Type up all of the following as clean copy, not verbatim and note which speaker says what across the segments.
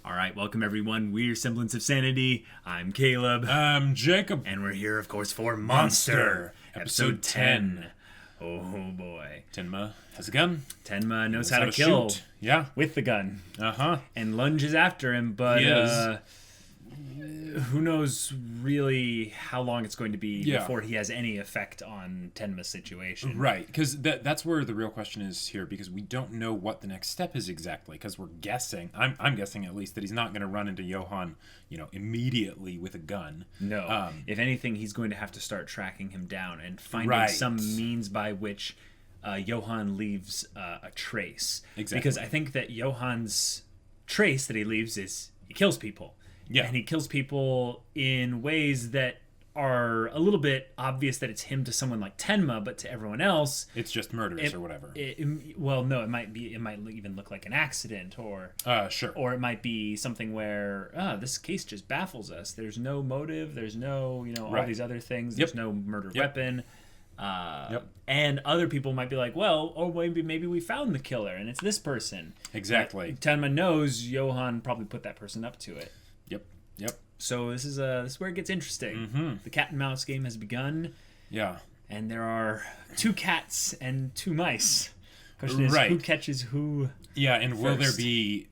Speaker 1: All right, welcome everyone. We're Semblance of Sanity. I'm Caleb.
Speaker 2: I'm Jacob.
Speaker 1: And we're here, of course, for Monster, episode 10. Oh boy.
Speaker 2: Tenma has a gun.
Speaker 1: Tenma knows how to kill.
Speaker 2: Shoot. Yeah.
Speaker 1: With the gun.
Speaker 2: Uh-huh.
Speaker 1: And lunges after him, but who knows really how long it's going to be before he has any effect on Tenma's situation.
Speaker 2: Right, because that's where the real question is here, because we don't know what the next step is exactly, because we're guessing, I'm guessing at least, that he's not going to run into Johan, immediately with a gun.
Speaker 1: No. If anything, he's going to have to start tracking him down and finding some means by which Johan leaves a trace.
Speaker 2: Exactly.
Speaker 1: Because I think that Johan's trace that he leaves is he kills people.
Speaker 2: Yeah.
Speaker 1: And he kills people in ways that are a little bit obvious that it's him to someone like Tenma, but to everyone else,
Speaker 2: it's just murders or whatever.
Speaker 1: Well, no, it might even look like an accident, or
Speaker 2: sure,
Speaker 1: or it might be something where this case just baffles us. There's no motive. There's no all these other things. There's no murder weapon. And other people might be like, well, or maybe we found the killer and it's this person.
Speaker 2: Exactly.
Speaker 1: But Tenma knows Johan probably put that person up to it.
Speaker 2: Yep.
Speaker 1: So this is where it gets interesting.
Speaker 2: Mm-hmm.
Speaker 1: The cat and mouse game has begun.
Speaker 2: Yeah.
Speaker 1: And there are 2 cats and 2 mice. Question is, who catches who?
Speaker 2: Yeah, and
Speaker 1: first?
Speaker 2: Will there be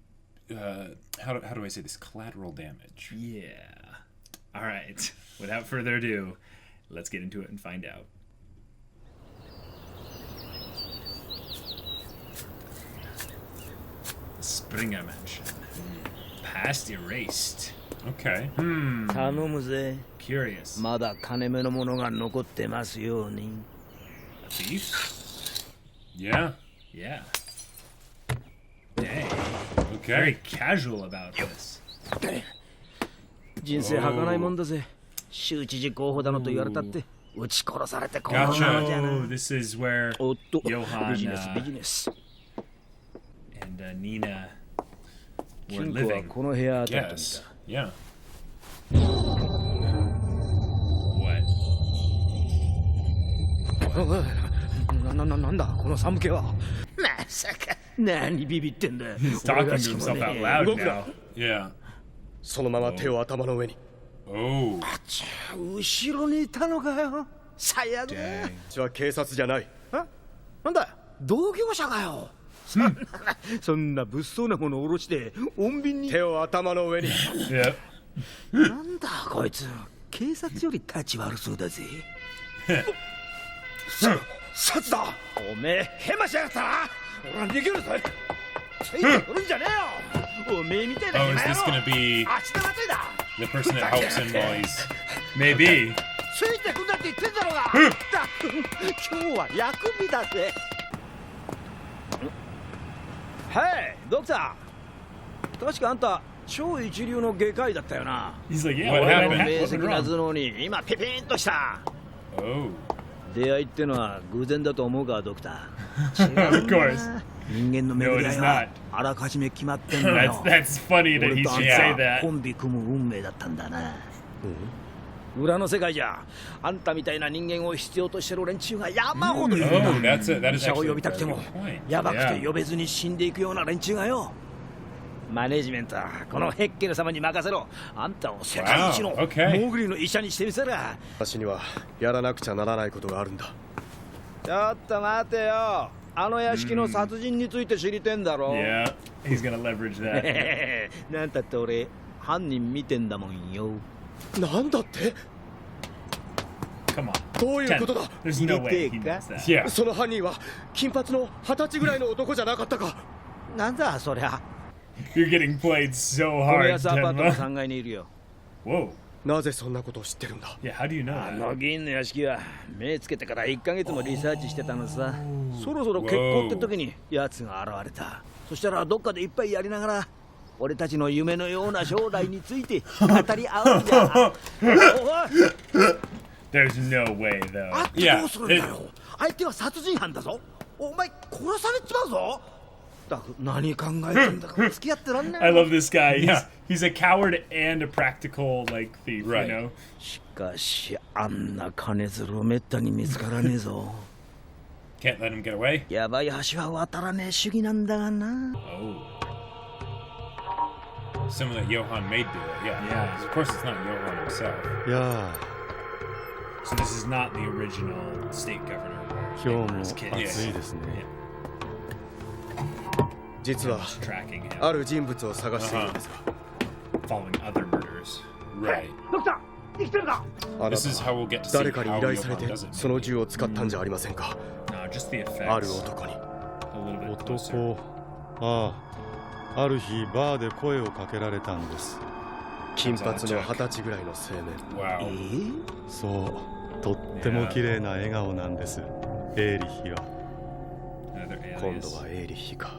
Speaker 2: how do I say this, collateral damage?
Speaker 1: Yeah. All right. Without further ado, let's get into it and find out. Springer Mansion. Past erased.
Speaker 2: Okay.
Speaker 3: 頼むぜ。
Speaker 1: Curious.
Speaker 3: まだ金目のものが残ってますように。
Speaker 1: A thief?
Speaker 2: Yeah.
Speaker 1: Yeah. Dang.
Speaker 2: Okay.
Speaker 1: Very casual about this.
Speaker 3: 人生儚いもんだぜ。州知事候補だのと言われたって撃ち殺されてこのままじゃな。
Speaker 1: Oh, this is where
Speaker 3: おっと、
Speaker 1: Johan
Speaker 3: ビジネスビジネス。
Speaker 1: and Nina were
Speaker 3: 金庫は
Speaker 1: living.
Speaker 3: この部屋あたりだ。
Speaker 2: Yes. Yeah.
Speaker 1: What?
Speaker 3: なんだこの寒気は。まさか。何ビビってんだ。
Speaker 1: He's talking to himself out loud now.
Speaker 2: Yeah.
Speaker 4: そのまま手を頭の上に。
Speaker 2: Oh.
Speaker 3: 後ろにいたのかよ。最悪だ。
Speaker 1: Dang.
Speaker 4: こっちは警察じゃない。
Speaker 3: なんだ同業者かよ。そんな物騒なものを下ろして穏便に。
Speaker 4: 手を頭の上に。
Speaker 1: Yep.
Speaker 3: なんだこいつ警察より立ち悪そうだぜ。
Speaker 4: 殺だ。
Speaker 3: おめえヘマしやがったな。俺は逃げるぞ。ついてくるんじゃねえよ。おめえみたいな
Speaker 2: Oh, is this gonna be
Speaker 3: 足手まといだ。
Speaker 2: the person that helps him while he's...
Speaker 1: Maybe.
Speaker 3: ついてくんだって言ってんだろうが。今日は薬味だぜ。はいドクター。確かあんた超一流の外科医だったよな。
Speaker 1: He's like, yeah,
Speaker 2: What
Speaker 1: what
Speaker 2: happened?
Speaker 1: happened?
Speaker 3: 明
Speaker 1: What's
Speaker 3: 晰な
Speaker 1: wrong?
Speaker 3: 頭脳に今ピピンとした。
Speaker 2: Oh.
Speaker 3: 出会いってのは偶然だと思うかドクター。
Speaker 1: Of course.
Speaker 3: 人間の巡
Speaker 1: No, it
Speaker 3: り合
Speaker 1: is
Speaker 3: い
Speaker 1: not.
Speaker 3: はあらかじめ決まってんのよ。
Speaker 1: That's funny that he
Speaker 3: 俺とあん
Speaker 1: should say
Speaker 3: た
Speaker 1: that.
Speaker 3: コンビ組む運命だったんだな。裏の世界じゃあんたみたいな人間を必要としてる連中が山ほどいるん
Speaker 2: Oh,
Speaker 3: だ。
Speaker 2: that is
Speaker 3: 医者を
Speaker 2: actually
Speaker 3: 呼
Speaker 2: a
Speaker 3: びたくて
Speaker 2: very
Speaker 3: も
Speaker 2: good point.
Speaker 3: やばく
Speaker 2: Yeah.
Speaker 3: て呼べずに死んでいくような連中がよ。マネジメントはこのヘッケル様に任せろ。あんたを世界一の
Speaker 2: Wow, okay.
Speaker 3: モーグリの医者にしてみせる。
Speaker 4: 私にはやらなくちゃならないことがあるんだ。
Speaker 3: ちょっと待てよ。あの屋敷の殺人について知りてんだろ。
Speaker 1: Yeah, he's gonna leverage that.
Speaker 3: なんたって俺犯人見てんだもんよ。
Speaker 4: なんだって？
Speaker 1: Come on.
Speaker 4: どういうことだ？
Speaker 1: There's no way he knows that.
Speaker 2: Yeah.
Speaker 4: その犯人は金髪の20歳ぐらいの男じゃなかったか？
Speaker 3: なんだそりゃ。
Speaker 1: You're getting played so
Speaker 3: この
Speaker 1: hard,
Speaker 3: 安アパートの
Speaker 1: Tenma.
Speaker 3: 3階にいるよ。
Speaker 1: Whoa.
Speaker 4: なぜそんなことを知ってるんだ？
Speaker 1: Yeah, how do you know
Speaker 3: あ
Speaker 1: that?
Speaker 3: の議員の屋敷は目つけてから1ヶ月もリサーチしてたのさ。そろそろ結婚って時に奴が現れた。そしたらどっかでいっぱいやりながら俺たちの夢のような将来について語り合うんじゃ。おい
Speaker 1: There's no way, though.
Speaker 3: あってどうするんだよ。相手は殺人犯だぞ。お前殺されちまうぞ。だ何考えてんだか付き合ってらんねえ。
Speaker 1: I love this guy.
Speaker 2: Yeah.
Speaker 1: He's a coward and a practical, like, thief,
Speaker 2: Right.
Speaker 1: you know?
Speaker 3: しかしあんな金づるめったに見つからねえぞ。
Speaker 2: Can't let him get away.
Speaker 3: やばい橋は渡らねえ主義なんだがな。
Speaker 1: Oh.
Speaker 2: Someone that Johan made do it. Yeah. Of course, it's not Johan himself.
Speaker 5: いや
Speaker 1: So this is not the original state governor.
Speaker 5: 今日も
Speaker 1: His kid.
Speaker 5: 暑いですね。
Speaker 3: 実は
Speaker 1: Just tracking him,
Speaker 3: ある人物を探しているんですが、
Speaker 1: following other murders.
Speaker 2: Right.
Speaker 3: ドクター生きてるか。あな
Speaker 2: This is
Speaker 3: た
Speaker 2: how we'll get to see
Speaker 3: 誰かに依
Speaker 2: how
Speaker 3: 頼され
Speaker 2: Johan
Speaker 3: て
Speaker 2: does it.
Speaker 3: その銃を使ったんじゃありませんか。
Speaker 1: No, just the effects.
Speaker 3: ある男に
Speaker 1: A little bit closer.
Speaker 5: 男、ああ、ある日バーで声をかけられたんです。
Speaker 3: 金髪の20歳ぐらいの青年。
Speaker 2: Wow.
Speaker 5: そう、とっても綺麗な笑顔なんです。エーリヒは。
Speaker 1: Another
Speaker 3: 今度
Speaker 1: alias.
Speaker 3: はエーリヒか。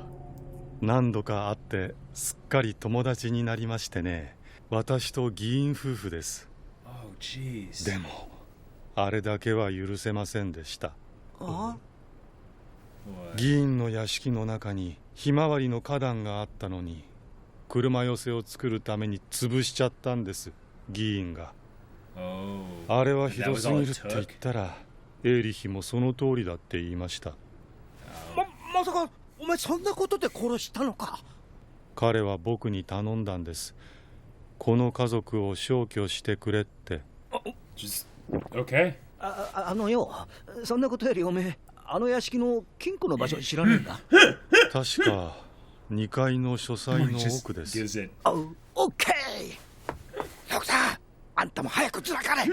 Speaker 5: 何度か会ってすっかり友達になりましてね。私と議員夫婦です。
Speaker 1: Oh, jeez.
Speaker 5: でもあれだけは許せませんでした。
Speaker 1: What?
Speaker 5: 議員の屋敷の中にひまわりの花壇があったのに、車寄せを作るために潰しちゃったんです、議員が。
Speaker 1: Oh.
Speaker 5: あれはひ
Speaker 1: That
Speaker 5: ど
Speaker 1: was
Speaker 5: す
Speaker 1: all
Speaker 5: ぎ
Speaker 1: it
Speaker 5: るって言っ
Speaker 1: took?
Speaker 5: たら、エーリヒもその通りだって言いました。
Speaker 3: まさかお前そんなことで殺したのか。
Speaker 5: 彼は僕に頼んだんです。この家族を消去してくれって。
Speaker 2: Just okay.
Speaker 3: あのよ、そんなことよりおめえあの屋敷の金庫の場所知らねえんだ。
Speaker 5: 確か2階の書斎の
Speaker 1: Just
Speaker 5: 奥です。
Speaker 1: gives it.
Speaker 3: オッケー。ドクター、あんたも早くずらかれ。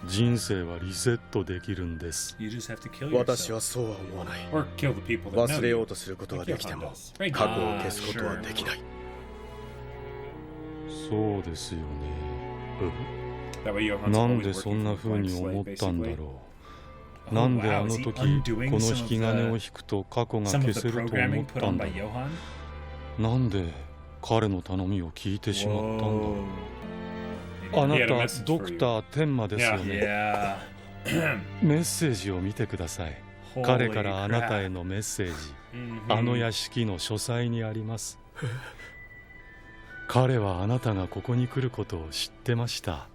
Speaker 5: 人生はリセットできるんです。
Speaker 1: You just have to kill
Speaker 3: 私
Speaker 1: yourself.
Speaker 3: はそうは思わない。
Speaker 2: Or kill the people that
Speaker 3: 忘
Speaker 2: know
Speaker 3: れよ
Speaker 2: you.
Speaker 3: うとすることはできても
Speaker 2: Right.
Speaker 3: 過去を消すことはできない。
Speaker 5: そうですよね。
Speaker 2: That way Johan's
Speaker 5: なん
Speaker 2: always
Speaker 5: でそんな
Speaker 2: working
Speaker 5: 風
Speaker 2: for
Speaker 5: に
Speaker 2: Blank
Speaker 5: 思
Speaker 2: Slate,
Speaker 5: ったんだ
Speaker 2: basically.
Speaker 5: ろう。
Speaker 1: Oh,
Speaker 5: なんで
Speaker 1: wow,
Speaker 5: あの
Speaker 1: is he
Speaker 5: 時こ
Speaker 1: undoing
Speaker 5: の
Speaker 1: some
Speaker 5: 引
Speaker 1: of
Speaker 5: き金を
Speaker 1: the-
Speaker 5: 引くと過去が
Speaker 1: Some
Speaker 5: 消
Speaker 1: of
Speaker 5: せ
Speaker 1: the
Speaker 5: ると思
Speaker 1: programming
Speaker 5: っ
Speaker 1: put
Speaker 5: た
Speaker 1: on
Speaker 5: んだ
Speaker 1: by Johan?
Speaker 5: なんで彼の頼みを聞いてしまったんだ。
Speaker 1: Whoa.
Speaker 5: あな
Speaker 2: He had a
Speaker 5: た
Speaker 2: message
Speaker 5: ド
Speaker 2: for
Speaker 5: ク
Speaker 2: you.
Speaker 5: ター天馬ですよね。
Speaker 1: Yeah.
Speaker 5: メッセージを見てください。
Speaker 1: Holy
Speaker 5: 彼からあなた
Speaker 1: crap.
Speaker 5: へのメッセージ、
Speaker 2: Mhm.
Speaker 5: あの屋敷の書斎にあります。彼はあなたがここに来ることを知ってました。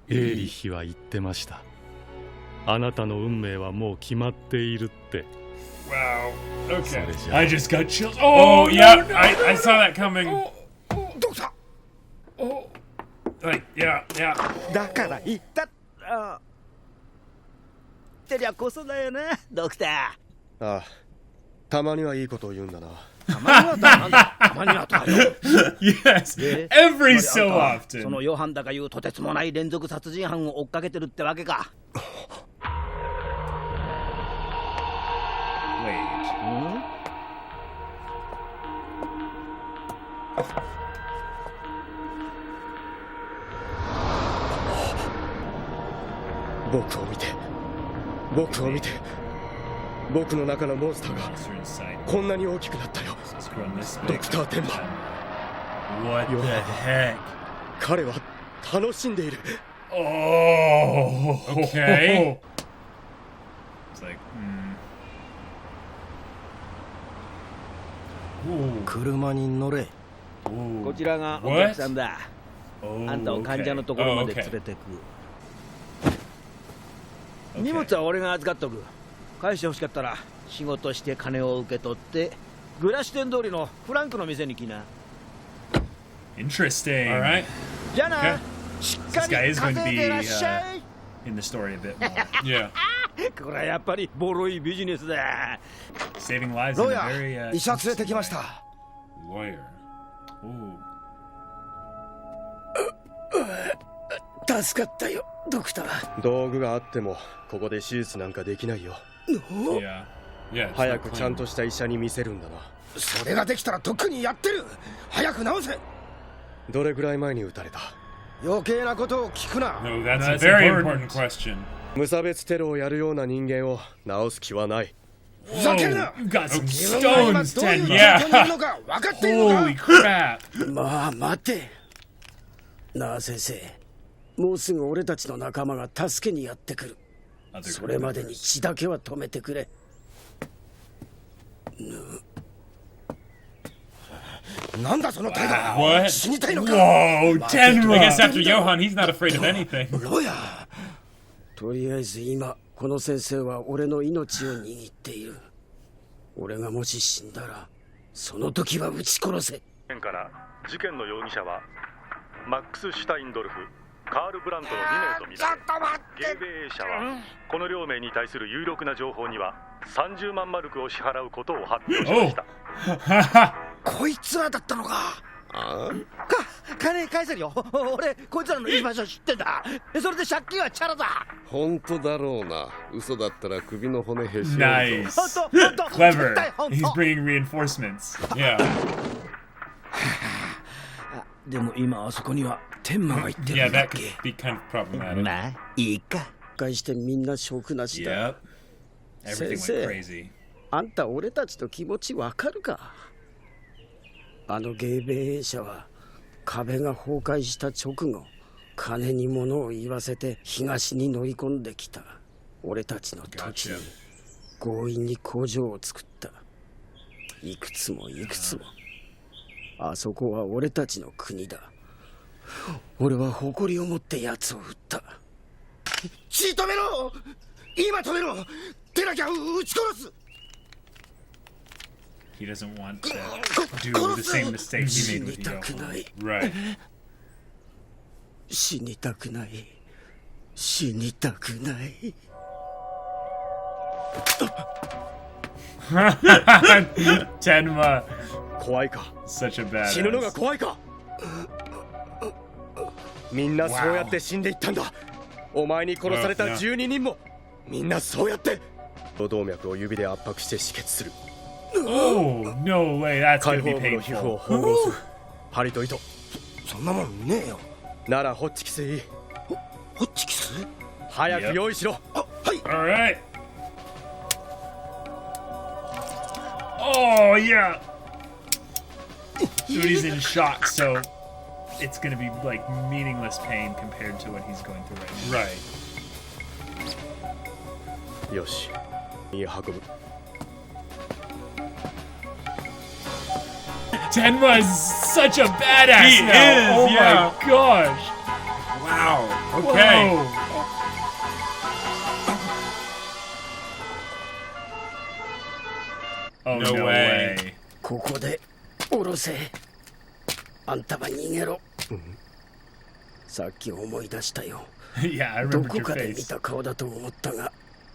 Speaker 5: エーリヒは言ってました。あなたの運命はもう決まっているって。
Speaker 2: Wow.
Speaker 5: それ
Speaker 2: Okay.
Speaker 5: じゃあ
Speaker 1: I just got chills.
Speaker 2: Oh,
Speaker 1: Oh,
Speaker 2: yeah.
Speaker 1: no, no,
Speaker 2: I saw that coming.
Speaker 3: ドクタ
Speaker 2: Like, yeah, yeah.
Speaker 3: ー、だから言った。てりゃこそだよな、ドクター。ああ、たまにはいいことを言うんだな。たまにはとはなんだ。たまにはとはよ。
Speaker 2: Yes.
Speaker 3: で
Speaker 2: Every
Speaker 3: つまり
Speaker 2: so
Speaker 3: あんた
Speaker 2: often.
Speaker 3: そのヨハンだかいうとてつもない連続殺人犯を追っかけてるってわけか。
Speaker 1: Wait.
Speaker 3: 僕を見て、僕を見て、僕の中のモンスターが
Speaker 1: Monster inside.
Speaker 3: こんなに大きくなったよ。
Speaker 1: It's grown this
Speaker 3: ド
Speaker 1: big.
Speaker 3: クター・テンマ、
Speaker 1: What the
Speaker 3: Johan.
Speaker 1: heck?
Speaker 3: 彼は楽しんでいる。
Speaker 1: Oh.
Speaker 2: Okay.
Speaker 1: It's like,
Speaker 3: 車に乗れ。
Speaker 1: ooh.
Speaker 3: こちらがお
Speaker 2: What?
Speaker 3: 客さんだ。
Speaker 1: Oh,
Speaker 3: あんたを患者の
Speaker 1: okay.
Speaker 3: ところまで
Speaker 2: Oh, okay.
Speaker 3: 連れてく。荷物は俺が預かっとく。返してほしかったら仕事して金を受け取ってグラシ店通りのフランクの店に来な。
Speaker 1: Interesting.
Speaker 2: All right.
Speaker 3: じゃあな、
Speaker 2: Okay.
Speaker 3: しっか
Speaker 1: This
Speaker 3: り
Speaker 1: guy is going to
Speaker 3: 稼い
Speaker 1: be
Speaker 3: でらっしゃい。
Speaker 1: in the story a bit more.
Speaker 2: Yeah.
Speaker 3: これはやっぱりボロいビジネスだ。
Speaker 1: Saving lives
Speaker 3: ロ
Speaker 1: in
Speaker 3: イ
Speaker 1: a
Speaker 3: ヤ
Speaker 1: very
Speaker 3: ー、医者連れてきまし
Speaker 1: interesting
Speaker 3: た。
Speaker 2: Lawyer.
Speaker 1: way. Ooh.
Speaker 3: 助かったよ、ドクター。道具があってもここで手術なんかできないよ。
Speaker 1: Yeah.
Speaker 2: Yeah. it's
Speaker 3: 早
Speaker 2: not
Speaker 3: くちゃん
Speaker 2: clean.
Speaker 3: とした医者に見せるんだな。
Speaker 6: それができたらとっくにやってる。早く直せ。
Speaker 3: どれぐらい前に撃たれた？
Speaker 6: 余計なことを聞くな。
Speaker 2: No, that's
Speaker 1: That's
Speaker 2: a very
Speaker 1: important.
Speaker 2: important question.
Speaker 3: 無差別テロをやるような人間を治す気はない。
Speaker 6: ふざけるな。
Speaker 1: You've got some
Speaker 6: 自分が今
Speaker 1: stones,
Speaker 6: どういう
Speaker 1: Tenma.
Speaker 6: 状況にいるのか分かっているの
Speaker 1: Holy
Speaker 6: か。
Speaker 1: crap.
Speaker 7: まあ待て。なあ先生、もうすぐ俺たちの仲間が助けにやってくる。
Speaker 1: Other
Speaker 7: それまでに血だけは止めてくれ。
Speaker 6: なんだその態度。
Speaker 2: What?
Speaker 6: 死にたいのか。
Speaker 1: Whoa,
Speaker 2: I guess
Speaker 1: Tenma.
Speaker 2: after Johan, he's not afraid of anything.
Speaker 6: ロヤ
Speaker 7: とりあえず今この先生は俺の命を握っている。俺がもし死んだらその時は撃ち殺せ。
Speaker 8: から事件の容疑者はマックス・シュタインドルフ、カール・ブラントの2名とみられ、ゲーベー社はこの両名に対する有力な情報には30万マルクを支払うことを発表しました。
Speaker 7: こいつらだったのか。金返せるよ。俺こいつらのいい場所知ってんだ。それで借金はチャラだ。
Speaker 9: 本当だろうな。嘘だったら首の骨へし折るぞ。
Speaker 1: Nice. Clever. He's bringing reinforcements.
Speaker 2: Yeah.
Speaker 3: でも今あそこには天馬が言ってる
Speaker 2: Yeah,
Speaker 3: んだ
Speaker 2: that
Speaker 3: っけ。
Speaker 2: could be kind of problematic.
Speaker 3: まあいいか。
Speaker 7: 返してみんな食なしだ。
Speaker 1: Yep. Everything went crazy.
Speaker 7: あんた俺たちの気持ちわかるか。あのゲーベー社は壁が崩壊した直後、金に物を言わせて東に乗り込んできた。俺たちの時に強引に工場を作った。いくつもいくつも。あそこは俺たちの国だ。俺は誇りを持って奴を撃った。
Speaker 6: 血止めろ。今止めろ。でなきゃ撃ち殺す。
Speaker 1: He doesn't want to do the same mistake he made with Johan.
Speaker 2: Right.
Speaker 7: 死にたくない。死にたくない。
Speaker 1: Tenma.
Speaker 4: 怖いか。
Speaker 1: Such a
Speaker 4: 死ぬのが
Speaker 1: badass.
Speaker 4: 怖いか。みんなそうやって死んでいったんだ。お前に殺された12人もみんなそうやって動脈を指で圧迫して止血する。
Speaker 1: Oh, no way. That's
Speaker 4: 解
Speaker 1: gonna
Speaker 4: 放
Speaker 1: be
Speaker 4: 部の皮膚を
Speaker 1: painful.
Speaker 4: 縫合する。針と糸。
Speaker 6: そんなもんねえよ。
Speaker 4: ならホッチキスでいい。
Speaker 6: ホッチキス。
Speaker 4: 早く用意しろ。
Speaker 6: はい。
Speaker 1: All right. Oh, yeah. Dude, he's in shock, so it's gonna be like meaningless pain compared to what he's going through right now.
Speaker 2: Right.
Speaker 4: よし。いい運ぶ。
Speaker 1: Tenma is such a badass
Speaker 2: He
Speaker 1: now.
Speaker 2: is,
Speaker 1: Oh
Speaker 2: yeah.
Speaker 1: my gosh.
Speaker 2: Wow. Okay.
Speaker 1: Whoa. Oh,
Speaker 2: No
Speaker 1: no,
Speaker 2: way.
Speaker 1: way.
Speaker 7: ここで降ろせ。あんたは逃げろ。さっき思い出したよ。
Speaker 1: Yeah, I
Speaker 7: ど
Speaker 1: remember
Speaker 7: こ
Speaker 1: your
Speaker 7: かで見
Speaker 1: face.
Speaker 7: た顔だと思ったが、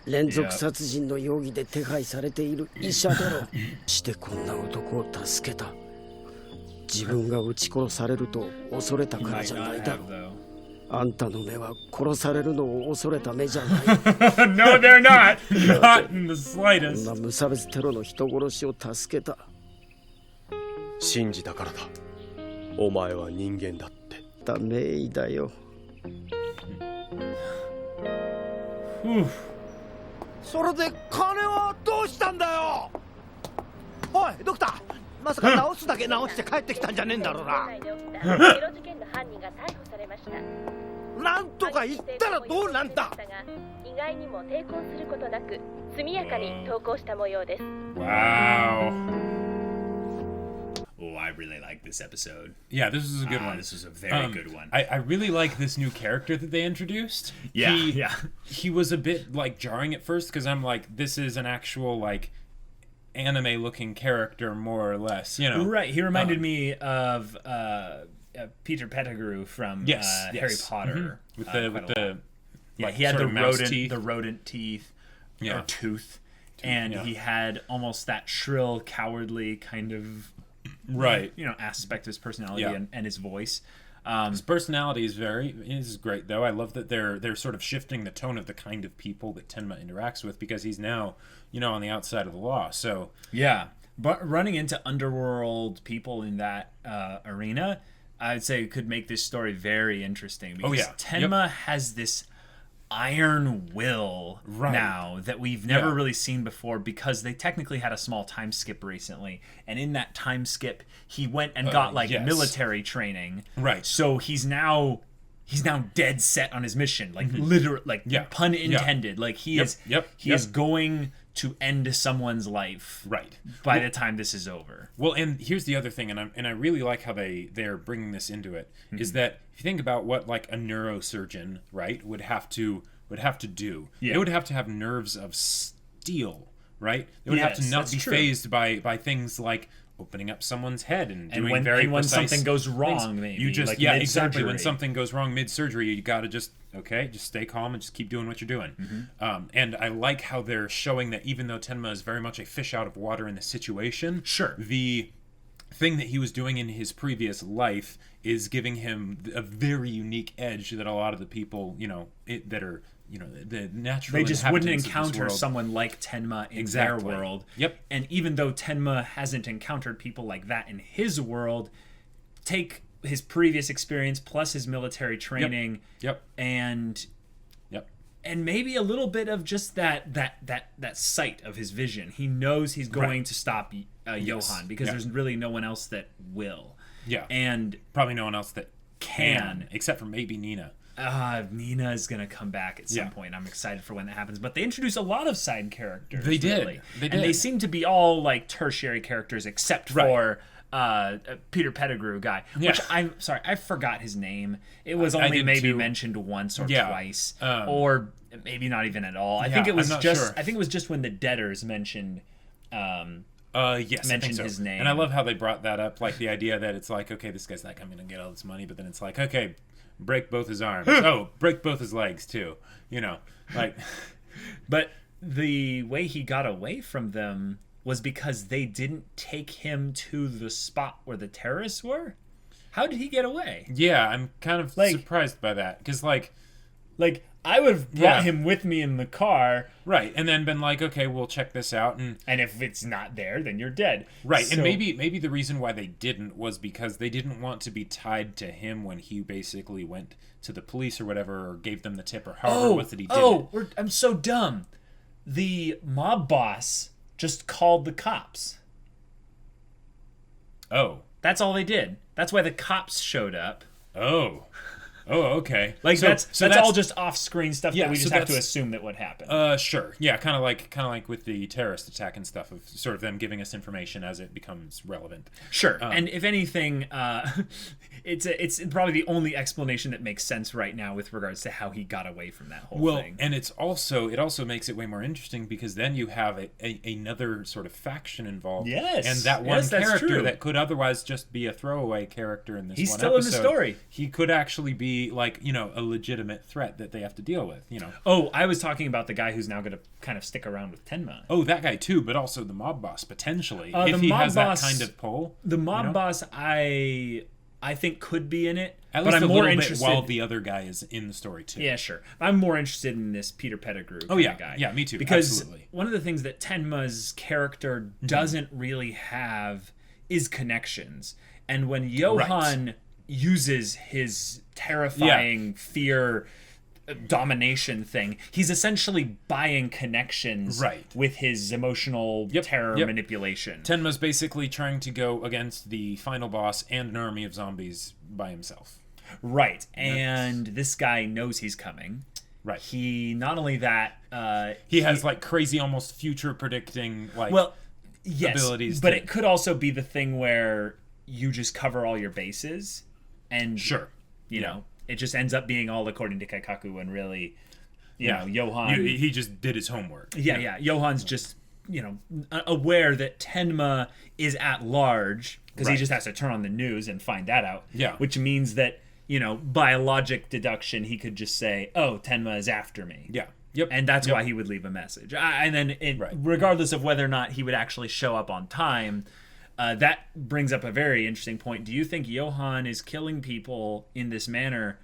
Speaker 7: 連続殺人の容疑で手配されている医者だろ。してこんな男を助けた。自分が撃ち殺されると恐れた
Speaker 1: He
Speaker 7: から
Speaker 1: might
Speaker 7: じゃない
Speaker 1: not
Speaker 7: だ
Speaker 1: have,
Speaker 7: ろう。
Speaker 1: though.
Speaker 7: あんたの目は殺されるのを恐れた目じゃない。
Speaker 1: No, they're not. Not in the
Speaker 7: こん
Speaker 1: slightest.
Speaker 7: な無差別テロの人殺しを助けた。
Speaker 4: 信じたからだ。お前は人間だって。
Speaker 7: た名医だよ。
Speaker 1: Whew.
Speaker 3: それで金はどうしたんだよ。おいドクター、まさか治すだけ治して帰ってきたんじゃねえんだろうな。なんとか言ったらどうなんだ。
Speaker 10: 意外にも抵抗することなく速やかに投稿した模様です。
Speaker 1: Wow. Oh, I really like this episode.
Speaker 2: Yeah, this was a good one.
Speaker 1: This was a very good one.
Speaker 2: I really like this new character that they introduced.
Speaker 1: Yeah,
Speaker 2: he,
Speaker 1: yeah.
Speaker 2: He was a bit like jarring at first because I'm like, this is an actual like anime-looking character more or less, you know?
Speaker 1: Right. He reminded me of Peter Pettigrew from Harry Potter.
Speaker 2: With
Speaker 1: quite a
Speaker 2: the
Speaker 1: lot. Yeah,
Speaker 2: like,
Speaker 1: he had
Speaker 2: sort
Speaker 1: the
Speaker 2: of mouse
Speaker 1: rodent teeth,
Speaker 2: Yeah.
Speaker 1: or tooth, and he had almost that shrill, cowardly kind of
Speaker 2: Right.
Speaker 1: aspect of his personality
Speaker 2: Yeah.
Speaker 1: and his voice.
Speaker 2: His personality is great though. I love that they're sort of shifting the tone of the kind of people that Tenma interacts with because he's now, on the outside of the law. So
Speaker 1: Yeah, but running into Underworld people in that arena, I'd say could make this story very interesting because Tenma has this iron will now that we've never really seen before because they technically had a small time skip recently, and in that time skip he went and got military training,
Speaker 2: right?
Speaker 1: So he's now dead set on his mission, like literally, pun intended, like he is going to end someone's life by the time this is over.
Speaker 2: Well, and here's the other thing, and I really like how they're bringing this into it, is that if you think about what like a neurosurgeon, right, would have to do, they would have to have nerves of steel, right? They would have to not be
Speaker 1: true.
Speaker 2: fazed by things like opening up someone's head and doing very
Speaker 1: when
Speaker 2: precise
Speaker 1: something goes wrong,
Speaker 2: things.
Speaker 1: maybe
Speaker 2: You just
Speaker 1: like
Speaker 2: exactly.
Speaker 1: mid-surgery.
Speaker 2: When something goes wrong mid-surgery, you got to just stay calm and just keep doing what you're doing. And I like how they're showing that even though Tenma is very much a fish out of water in the situation,
Speaker 1: sure,
Speaker 2: the thing that he was doing in his previous life is giving him a very unique edge that a lot of the people, that are, the natural,
Speaker 1: they just wouldn't encounter
Speaker 2: world.
Speaker 1: someone like Tenma in their world.
Speaker 2: Yep.
Speaker 1: And even though Tenma hasn't encountered people like that in his world, take his previous experience plus his military training, and maybe a little bit of just that sight of his vision. He knows he's going to stop Johan because there's really no one else that will.
Speaker 2: Yeah.
Speaker 1: And
Speaker 2: probably no one else that can except for maybe Nina.
Speaker 1: Nina is going to come back at some point. I'm excited for when that happens. But they introduce a lot of side characters.
Speaker 2: They did.
Speaker 1: Really.
Speaker 2: They did.
Speaker 1: And they seem to be all like tertiary characters except for Peter Pettigrew guy. Which I'm sorry, I forgot his name. It was only maybe mentioned once or twice. Or maybe not even at all. I think it was just I think it was just when the debtors mentioned mentioned his name.
Speaker 2: And I love how they brought that up, like the idea that it's like, okay, this guy's like, I'm going to get all this money, but then it's like, okay, break both his arms. Break both his legs too. Like,
Speaker 1: but the way he got away from them was because they didn't take him to the spot where the terrorists were. How did he get away?
Speaker 2: Yeah, I'm kind of surprised by that because, like
Speaker 1: I would have brought him with me in the car.
Speaker 2: Right, and then been like, okay, we'll check this out.
Speaker 1: And if it's not there, then you're dead.
Speaker 2: Right, and maybe the reason why they didn't was because they didn't want to be tied to him when he basically went to the police or whatever, or gave them the tip, or however it was that he did it.
Speaker 1: I'm so dumb. The mob boss just called the cops.
Speaker 2: Oh.
Speaker 1: That's all they did. That's why the cops showed up.
Speaker 2: Oh, okay.
Speaker 1: Like that's all just off-screen stuff that we just have to assume that would happen.
Speaker 2: Sure. Yeah, kind of like with the terrorist attack and stuff, of sort of them giving us information as it becomes relevant.
Speaker 1: Sure. And if anything, it's probably the only explanation that makes sense right now with regards to how he got away from that whole thing.
Speaker 2: And it also makes it way more interesting because then you have another sort of faction involved.
Speaker 1: Yes.
Speaker 2: And that one character that could otherwise just be a throwaway character in this
Speaker 1: He's
Speaker 2: one
Speaker 1: still
Speaker 2: episode,
Speaker 1: in the story.
Speaker 2: He could actually be like, a legitimate threat that they have to deal with,
Speaker 1: Oh, I was talking about the guy who's now going to kind of stick around with Tenma.
Speaker 2: Oh, that guy too, but also the mob boss, potentially. If he has that kind of pull.
Speaker 1: The mob boss, I think, could be in it.
Speaker 2: At least
Speaker 1: I'm
Speaker 2: a
Speaker 1: more
Speaker 2: little
Speaker 1: interested
Speaker 2: bit while the other guy is in the story too.
Speaker 1: Yeah, sure. I'm more interested in this Peter Pettigrew guy.
Speaker 2: Yeah, me too.
Speaker 1: Because
Speaker 2: absolutely.
Speaker 1: One of the things that Tenma's character doesn't really have is connections. And when Johan uses his terrifying fear domination thing, he's essentially buying connections with his emotional terror manipulation.
Speaker 2: Tenma's basically trying to go against the final boss and an army of zombies by himself.
Speaker 1: Right. And this guy knows he's coming.
Speaker 2: Right.
Speaker 1: He, not only that...
Speaker 2: he has like crazy, almost future predicting abilities.
Speaker 1: But it could also be the thing where you just cover all your bases and...
Speaker 2: Sure.
Speaker 1: You know, it just ends up being all according to Kaikaku, and really, you know, Johan...
Speaker 2: He just did his homework.
Speaker 1: Yeah. Johan's just, aware that Tenma is at large, because he just has to turn on the news and find that out.
Speaker 2: Yeah.
Speaker 1: Which means that, by logic deduction, he could just say, oh, Tenma is after me.
Speaker 2: Yeah. Yep.
Speaker 1: And that's why he would leave a message. And then, regardless of whether or not he would actually show up on time... that brings up a very interesting point. Do you think Johan is killing people in this manner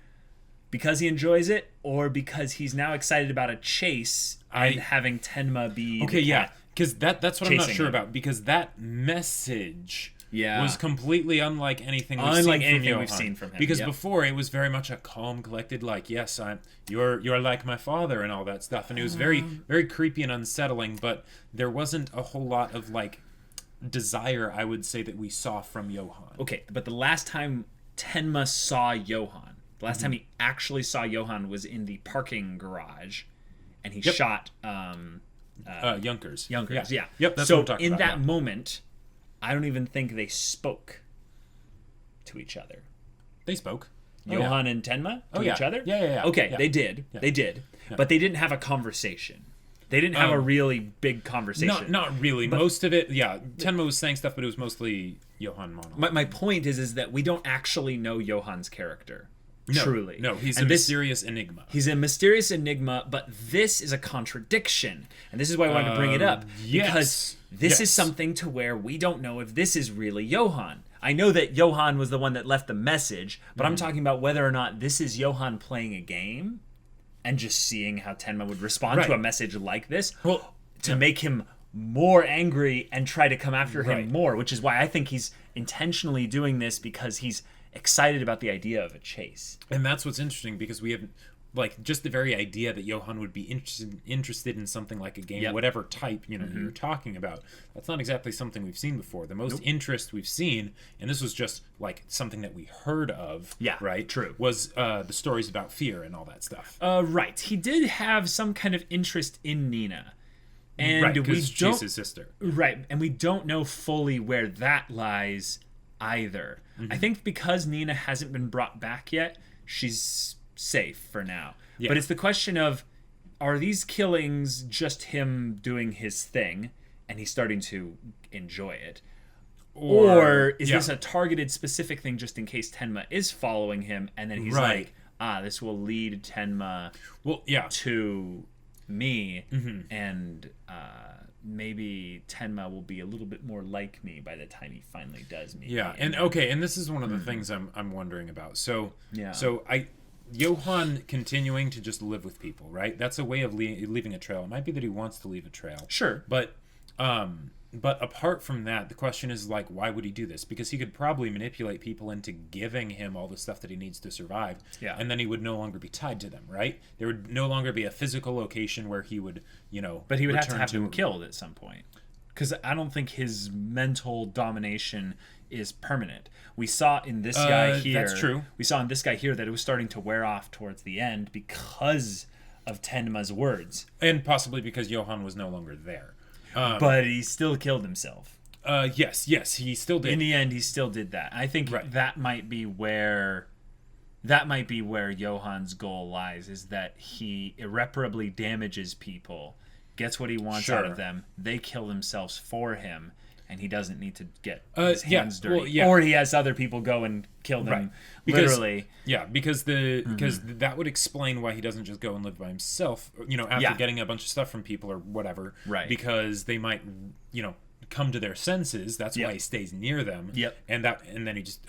Speaker 1: because he enjoys it, or because he's now excited about a chase and having Tenma be
Speaker 2: because that's what I'm not sure about, because that message was completely unlike anything we've seen from him. Because before it was very much a calm, collected, like, yes, you're like my father and all that stuff, and it was very, very creepy and unsettling. But there wasn't a whole lot of desire, I would say, that we saw from Johan.
Speaker 1: Okay, but the last time Tenma saw Johan, the last time he actually saw Johan was in the parking garage, and he shot
Speaker 2: Junkers.
Speaker 1: Yeah.
Speaker 2: Yep. That's
Speaker 1: so
Speaker 2: what I'm talking
Speaker 1: in
Speaker 2: about,
Speaker 1: that moment, I don't even think they spoke to each other.
Speaker 2: They spoke.
Speaker 1: Johan and Tenma to each other?
Speaker 2: Yeah.
Speaker 1: Okay,
Speaker 2: yeah.
Speaker 1: they did.
Speaker 2: Yeah.
Speaker 1: They did. Yeah. But they didn't have a conversation. They didn't have a really big conversation.
Speaker 2: Not really. But most of it, Tenma was saying stuff, but it was mostly Johan monologue.
Speaker 1: My point is that we don't actually know Johan's character. Truly.
Speaker 2: No, he's a mysterious enigma.
Speaker 1: He's a mysterious enigma, but this is a contradiction. And this is why I wanted to bring it up. Because this is something to where we don't know if this is really Johan. I know that Johan was the one that left the message, but I'm talking about whether or not this is Johan playing a game and just seeing how Tenma would respond to a message like this to make him more angry and try to come after him more, which is why I think he's intentionally doing this, because he's excited about the idea of a chase.
Speaker 2: And that's what's interesting, because we have just the very idea that Johan would be interested in something like a game, whatever type you're talking about. That's not exactly something we've seen before. The most interest we've seen, and this was just something that we heard of,
Speaker 1: true,
Speaker 2: was the stories about fear and all that stuff.
Speaker 1: Right. He did have some kind of interest in Nina. And
Speaker 2: she's his sister.
Speaker 1: Right. And we don't know fully where that lies either. I think because Nina hasn't been brought back yet, she's safe for now. But it's the question of, are these killings just him doing his thing and he's starting to enjoy it? Or is this a targeted specific thing just in case Tenma is following him, and then he's like, this will lead Tenma to me, and maybe Tenma will be a little bit more like me by the time he finally does meet me.
Speaker 2: And this is one of the things I'm wondering about. So Johan continuing to just live with people, right? That's a way of leaving a trail. It might be that he wants to leave a trail.
Speaker 1: Sure.
Speaker 2: But apart from that, the question is, why would he do this? Because he could probably manipulate people into giving him all the stuff that he needs to survive.
Speaker 1: Yeah.
Speaker 2: And then he would no longer be tied to them, right? There would no longer be a physical location where he would,
Speaker 1: But he would have him killed at some point. Because I don't think his mental domination is permanent. We saw in this guy here...
Speaker 2: That's true.
Speaker 1: We saw in this guy here that it was starting to wear off towards the end because of Tenma's words.
Speaker 2: And possibly because Johan was no longer there.
Speaker 1: But he still killed himself.
Speaker 2: Yes, he still did.
Speaker 1: In the end, he still did that. I think that might be where Johan's goal lies, is that he irreparably damages people, gets what he wants out of them, they kill themselves for him, and he doesn't need to get his hands dirty. Or he has other people go and kill them, literally.
Speaker 2: Because that would explain why he doesn't just go and live by himself, after getting a bunch of stuff from people or whatever.
Speaker 1: Right.
Speaker 2: Because they might, come to their senses. That's why he stays near them.
Speaker 1: Yep.
Speaker 2: And then he just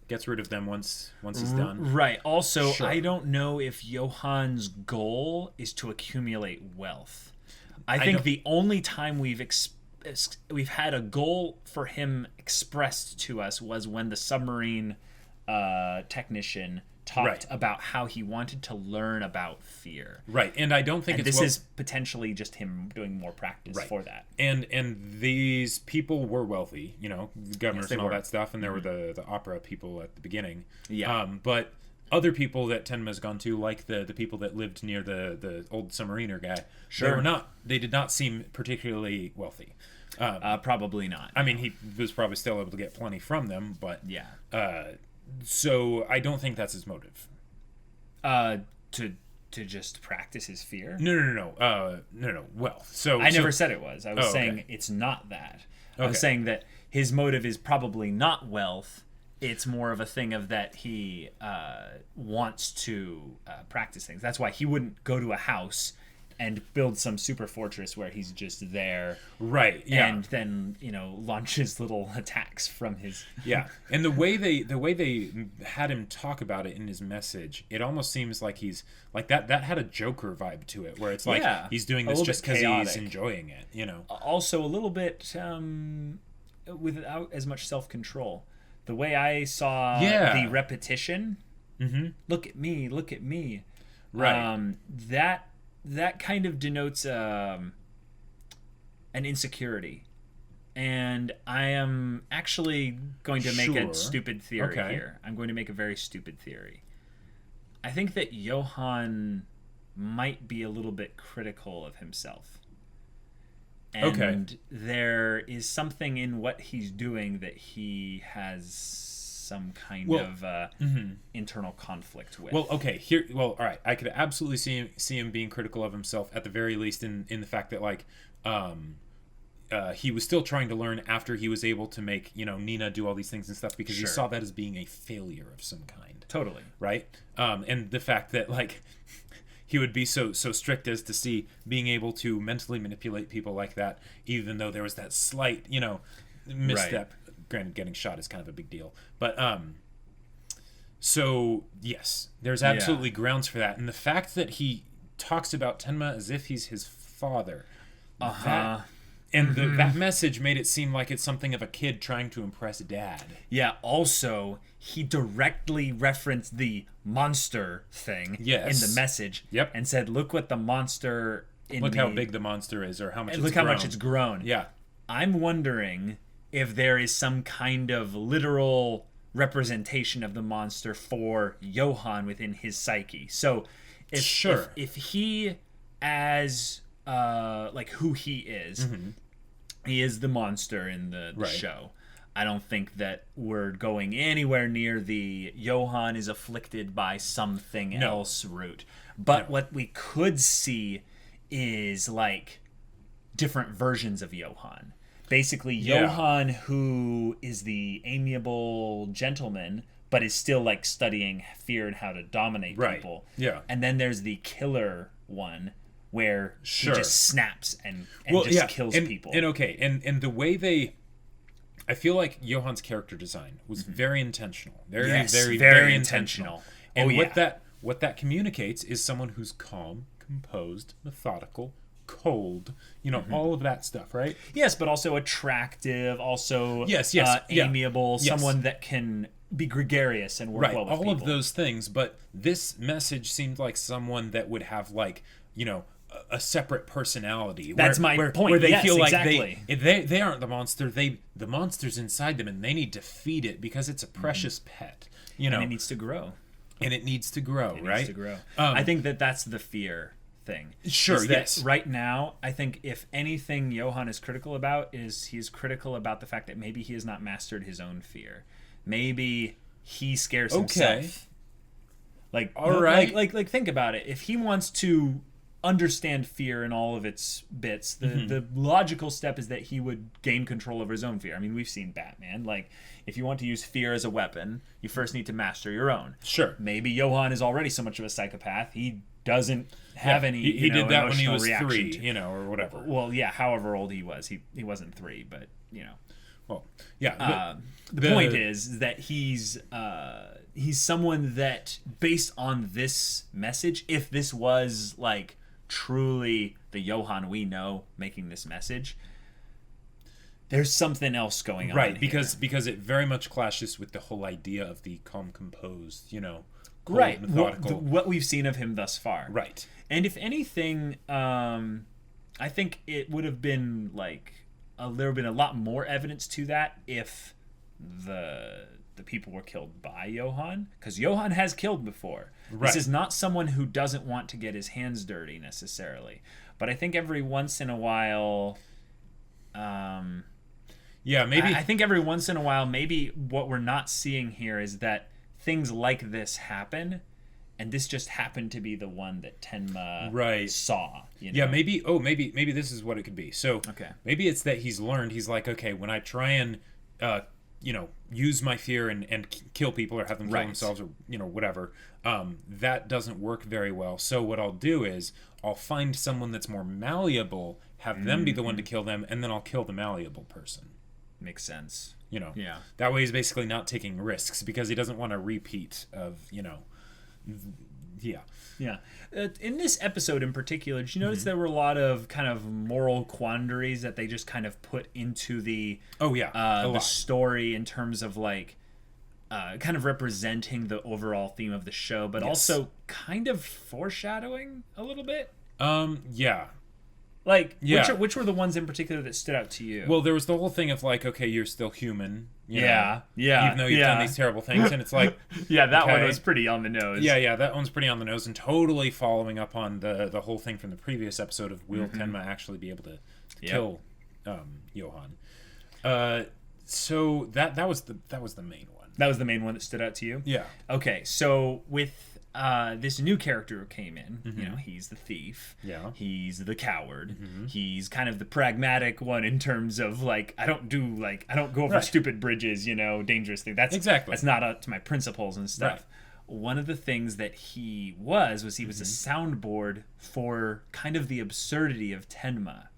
Speaker 2: gets rid of them once he's done.
Speaker 1: Right. Also, I don't know if Johan's goal is to accumulate wealth. I think the only time we've had a goal for him expressed to us was when the submarine technician talked about how he wanted to learn about fear.
Speaker 2: Right, and I don't think
Speaker 1: this is potentially just him doing more practice for that.
Speaker 2: And these people were wealthy, governors and all that stuff, and there were the opera people at the beginning.
Speaker 1: Yeah.
Speaker 2: But other people that Tenma's gone to, like the people that lived near the old submariner guy, they did not seem particularly wealthy.
Speaker 1: Probably not.
Speaker 2: I mean, he was probably still able to get plenty from them, but so I don't think that's his motive.
Speaker 1: To just practice his fear?
Speaker 2: No. Wealth. So
Speaker 1: I never said it was. I was saying it's not that. I was saying that his motive is probably not wealth. It's more of a thing of that he wants to practice things. That's why he wouldn't go to a house and build some super fortress where he's just there, and then launches little attacks from his
Speaker 2: And the way they had him talk about it in his message, it almost seems like he's like that had a Joker vibe to it, where it's like he's doing this just because he's enjoying it,
Speaker 1: Also a little bit without as much self-control. The way I saw the repetition, look at me,
Speaker 2: right?
Speaker 1: That kind of denotes an insecurity. And I am actually going to make a stupid theory here. I'm going to make a very stupid theory. I think that Johan might be a little bit critical of himself. And there is something in what he's doing that he has some kind of internal conflict with.
Speaker 2: Well, okay, all right. I could absolutely see him being critical of himself, at the very least, in the fact that, like, he was still trying to learn after he was able to make, Nina do all these things and stuff, because he saw that as being a failure of some kind.
Speaker 1: Totally.
Speaker 2: Right? And the fact that, like, he would be so strict as to see being able to mentally manipulate people like that, even though there was that slight, misstep. Right. Granted, getting shot is kind of a big deal. But, so, yes, there's absolutely grounds for that. And the fact that he talks about Tenma as if he's his father. That message made it seem like it's something of a kid trying to impress dad.
Speaker 1: Yeah, also, he directly referenced the monster thing in the message.
Speaker 2: Yep.
Speaker 1: And said, look what the monster...
Speaker 2: Look how big the monster is, or how much it's grown.
Speaker 1: Look how much it's grown.
Speaker 2: Yeah.
Speaker 1: I'm wondering if there is some kind of literal representation of the monster for Johan within his psyche. So, if he, as like who he is, he is the monster in the show. I don't think that we're going anywhere near the Johan is afflicted by something else route. But what we could see is like different versions of Johan. Basically, Johan, who is the amiable gentleman, but is still like studying fear and how to dominate people.
Speaker 2: Yeah.
Speaker 1: And then there's the killer one where he just snaps and kills people.
Speaker 2: And the way I feel like Johan's character design was very intentional. Very intentional. And what that communicates is someone who's calm, composed, methodical, cold, all of that stuff, right?
Speaker 1: Yes, but also attractive, also amiable, someone that can be gregarious and work well with people.
Speaker 2: All of those things, but this message seemed like someone that would have, like, a separate personality.
Speaker 1: That's my point.
Speaker 2: Where they feel like they aren't the monster. The monster's inside them, and they need to feed it because it's a precious pet.
Speaker 1: And it needs to grow.
Speaker 2: And it needs to grow, right?
Speaker 1: Needs to grow. I think that's the fear thing.
Speaker 2: Sure, yes.
Speaker 1: Right now, I think if anything Johan is critical about is he's critical about the fact that maybe he has not mastered his own fear. Maybe he scares himself. Like,
Speaker 2: all right.
Speaker 1: Like think about it. If he wants to understand fear in all of its bits, the logical step is that he would gain control over his own fear. I mean, we've seen Batman. Like, if you want to use fear as a weapon, you first need to master your own.
Speaker 2: Sure.
Speaker 1: Maybe Johan is already so much of a psychopath, he doesn't have any
Speaker 2: he did that when he was
Speaker 1: reaction
Speaker 2: 3, or whatever.
Speaker 1: Well, yeah, however old he was. He wasn't 3, but,
Speaker 2: Well, yeah.
Speaker 1: The point is that he's someone that, based on this message, if this was, like, truly the Johan we know making this message, there's something else going on.
Speaker 2: Right, because it very much clashes with the whole idea of the calm, composed, cold, methodical.
Speaker 1: What we've seen of him thus far.
Speaker 2: Right.
Speaker 1: And if anything, I think it would have been like a lot more evidence to that if the people were killed by Johan, because Johan has killed before. Right. This is not someone who doesn't want to get his hands dirty necessarily, but I think every once in a while,
Speaker 2: maybe
Speaker 1: I think every once in a while, maybe what we're not seeing here is that things like this happen, and this just happened to be the one that Tenma saw.
Speaker 2: Yeah, maybe this is what it could be. So maybe it's that he's learned. He's like, okay, when I try and use my fear and kill people or have them kill themselves or whatever, that doesn't work very well. So what I'll do is I'll find someone that's more malleable, have them be the one to kill them, and then I'll kill the malleable person.
Speaker 1: Makes sense.
Speaker 2: Yeah. That way he's basically not taking risks because he doesn't want a repeat of,
Speaker 1: Yeah. In this episode in particular, did you notice there were a lot of kind of moral quandaries that they just kind of put into the story in terms of like kind of representing the overall theme of the show, but also kind of foreshadowing a little bit?
Speaker 2: Yeah.
Speaker 1: Like, which were the ones in particular that stood out to you?
Speaker 2: Well, there was the whole thing of like, okay, you're still human.
Speaker 1: Yeah.
Speaker 2: Even though you've done these terrible things, and it's like,
Speaker 1: that one was pretty on the nose.
Speaker 2: Yeah, that one's pretty on the nose, and totally following up on the whole thing from the previous episode of will Tenma actually be able to kill Johan? So that was the main one.
Speaker 1: That was the main one that stood out to you?
Speaker 2: Yeah.
Speaker 1: Okay, so with this new character who came in, you know, he's the thief.
Speaker 2: Yeah.
Speaker 1: He's the coward. He's kind of the pragmatic one in terms of, like, I don't go over stupid bridges, you know, dangerous things. That's not up to my principles and stuff. Right. One of the things that he was he was a soundboard for kind of the absurdity of Tenma.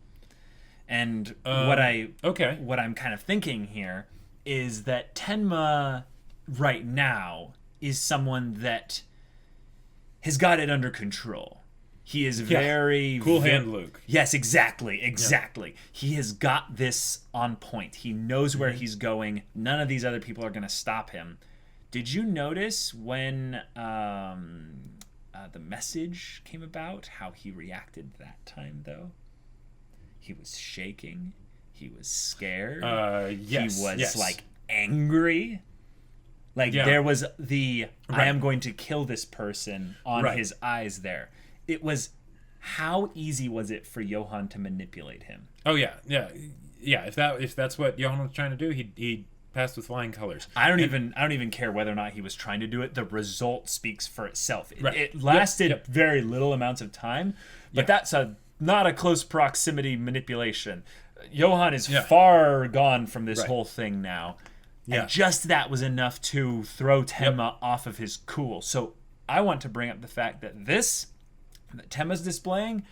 Speaker 1: And what I'm kind of thinking here is that Tenma right now is someone that has got it under control. He is very
Speaker 2: cool hand Luke.
Speaker 1: Yes, exactly. Yeah. He has got this on point. He knows where he's going. None of these other people are going to stop him. Did you notice when the message came about, how he reacted that time, though? He was shaking. He was scared.
Speaker 2: Yes.
Speaker 1: He was like angry. Like there was I am going to kill this person on his eyes there. It was, how easy was it for Johan to manipulate him?
Speaker 2: Oh yeah. If that's what Johan was trying to do, he passed with flying colors.
Speaker 1: I don't even care whether or not he was trying to do it. The result speaks for itself. It lasted very little amounts of time, but that's not a close proximity manipulation. Johan is far gone from this whole thing now. And just that was enough to throw Tenma off of his cool. So I want to bring up the fact that that Tenma's displaying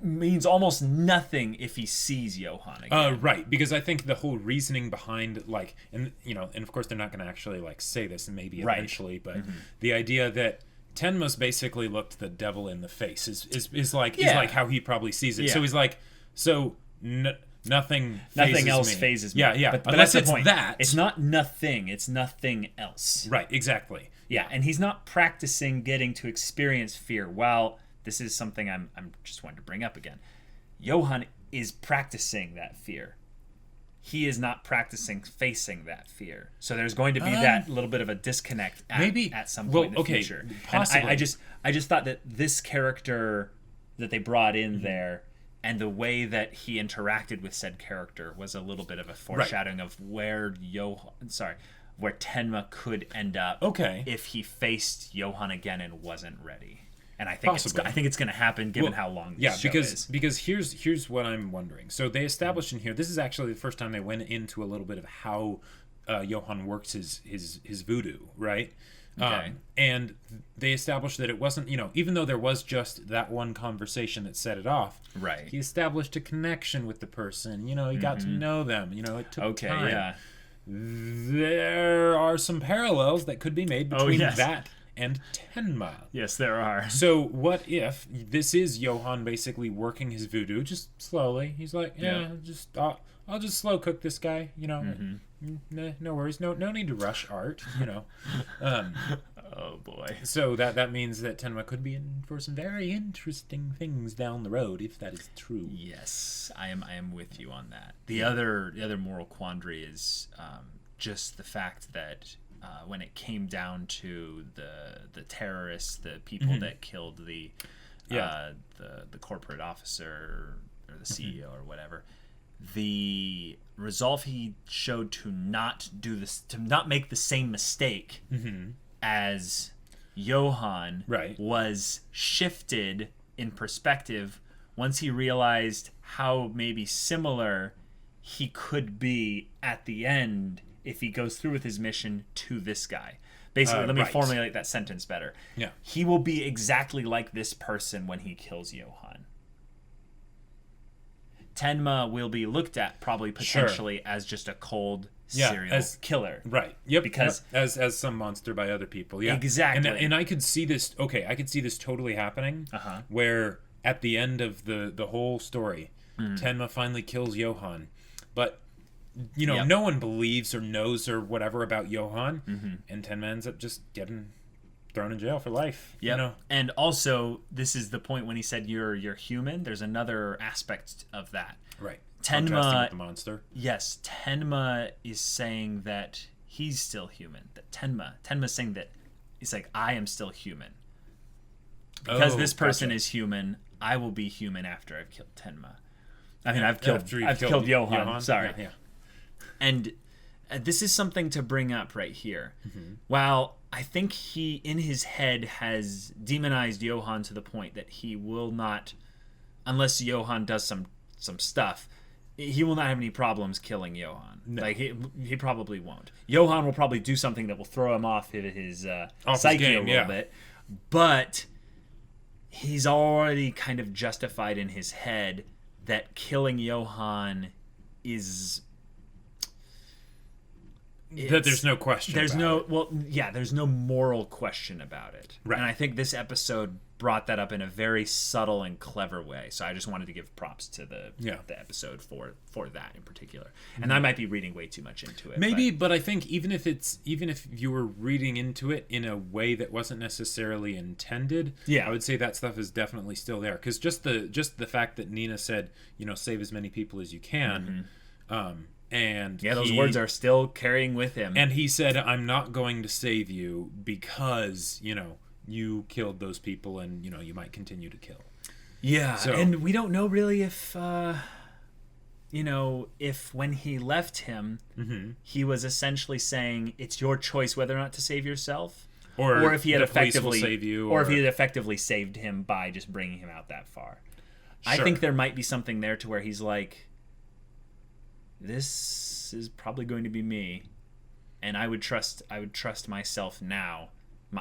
Speaker 1: means almost nothing if he sees Johan again.
Speaker 2: Right, because I think the whole reasoning behind, like, and of course they're not going to actually like say this, and maybe eventually, but the idea that Tenma's basically looked the devil in the face is like how he probably sees it. So he's like, nothing
Speaker 1: else phases me.
Speaker 2: Yeah.
Speaker 1: But that's the point. It's not nothing. It's nothing else.
Speaker 2: Right. Exactly.
Speaker 1: Yeah, and he's not practicing getting to experience fear. Well, this is something I'm just wanting to bring up again. Johan is practicing that fear. He is not practicing facing that fear. So there's going to be that little bit of a disconnect at some point in the future. Possibly. And I just thought that this character that they brought in there, and the way that he interacted with said character, was a little bit of a foreshadowing of where Tenma could end up if he faced Johan again and wasn't ready. And I think it's going to happen given how long this show is.
Speaker 2: Because here's what I'm wondering. So they established in here, this is actually the first time they went into a little bit of how Johan works his voodoo, right?
Speaker 1: Okay.
Speaker 2: And they established that it wasn't, even though there was just that one conversation that set it off,
Speaker 1: right?
Speaker 2: He established a connection with the person. He got to know them. It took time.
Speaker 1: Yeah.
Speaker 2: There are some parallels that could be made between that and Tenma.
Speaker 1: Yes, there are.
Speaker 2: So what if this is Johan basically working his voodoo just slowly? He's like, I'll just slow cook this guy. No worries. No need to rush art.
Speaker 1: Oh boy.
Speaker 2: So that means that Tenma could be in for some very interesting things down the road, if that is true.
Speaker 1: Yes, I am with you on that. The other moral quandary is just the fact that when it came down to the terrorists, the people that killed the corporate officer or the CEO or whatever, the resolve he showed to not do this, to not make the same mistake as Johan, was shifted in perspective once he realized how maybe similar he could be at the end if he goes through with his mission to this guy. Basically, let me formulate that sentence better.
Speaker 2: Yeah.
Speaker 1: He will be exactly like this person when he kills Johan. Tenma will be looked at probably potentially as just a cold serial killer.
Speaker 2: Right. Yep.
Speaker 1: Because
Speaker 2: as some monster by other people. Yeah.
Speaker 1: Exactly.
Speaker 2: And I could see this. Okay, I could see this totally happening. Where at the end of the whole story, Tenma finally kills Johan, but no one believes or knows or whatever about Johan, and Tenma ends up just getting thrown in jail for life.
Speaker 1: And also, this is the point when he said you're human. There's another aspect of that.
Speaker 2: Right.
Speaker 1: Tenma,
Speaker 2: with the monster.
Speaker 1: Yes, Tenma is saying that he's still human. That Tenma's saying that he's like, I am still human. Because this person is human, I will be human after I've killed Tenma. I mean, I've killed Johan. Sorry.
Speaker 2: Yeah.
Speaker 1: And this is something to bring up right here. While I think he, in his head, has demonized Johan to the point that he will not, unless Johan does some stuff, he will not have any problems killing Johan. No. Like, he probably won't. Johan will probably do something that will throw him off his psyche a little bit. But he's already kind of justified in his head that killing Johan is...
Speaker 2: that there's no question
Speaker 1: there's no moral question about it. Right. And I think this episode brought that up in a very subtle and clever way. So I just wanted to give props to the episode for that in particular. And I might be reading way too much into it.
Speaker 2: Maybe, but I think even if you were reading into it in a way that wasn't necessarily intended, I would say that stuff is definitely still there. Because just the fact that Nina said, save as many people as you can, and
Speaker 1: those words are still carrying with him.
Speaker 2: And he said, I'm not going to save you because, you killed those people and, you might continue to kill.
Speaker 1: Yeah, so, and we don't know really if, if when he left him, he was essentially saying, it's your choice whether or not to save yourself. Or if he had effectively save you, or if he had effectively saved him by just bringing him out that far. Sure. I think there might be something there to where he's like, this is probably going to be me, and I would trust myself now.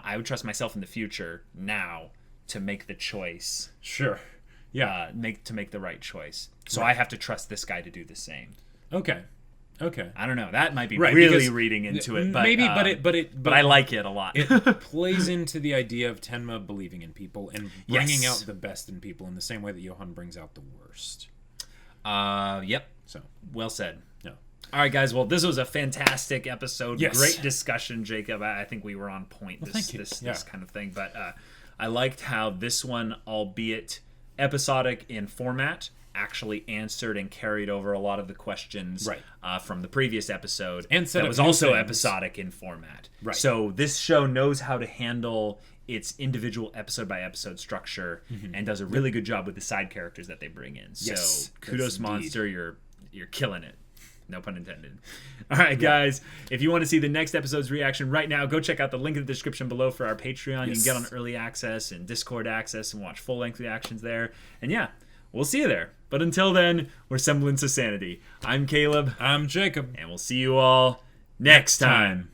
Speaker 1: I would trust myself in the future now to make the choice.
Speaker 2: Sure. Yeah.
Speaker 1: Make the right choice. So I have to trust this guy to do the same.
Speaker 2: Okay.
Speaker 1: I don't know. That might be really reading into it, but
Speaker 2: maybe.
Speaker 1: But I like it a lot.
Speaker 2: It plays into the idea of Tenma believing in people and bringing out the best in people in the same way that Johan brings out the worst.
Speaker 1: Yep.
Speaker 2: So
Speaker 1: well said.
Speaker 2: Yeah.
Speaker 1: All right, guys. Well, this was a fantastic episode. Yes. Great discussion, Jacob. I think we were on point. This kind of thing. But I liked how this one, albeit episodic in format, actually answered and carried over a lot of the questions from the previous episode.
Speaker 2: And
Speaker 1: that was also episodic in format. Right. So this show knows how to handle its individual episode by episode structure and does a really good job with the side characters that they bring in. So kudos, Monster. You're killing it. No pun intended. All right, guys. If you want to see the next episode's reaction right now, go check out the link in the description below for our Patreon. You can get on early access and Discord access and watch full-length reactions there. And we'll see you there. But until then, we're Semblance of Sanity. I'm Caleb.
Speaker 2: I'm Jacob.
Speaker 1: And we'll see you all next time.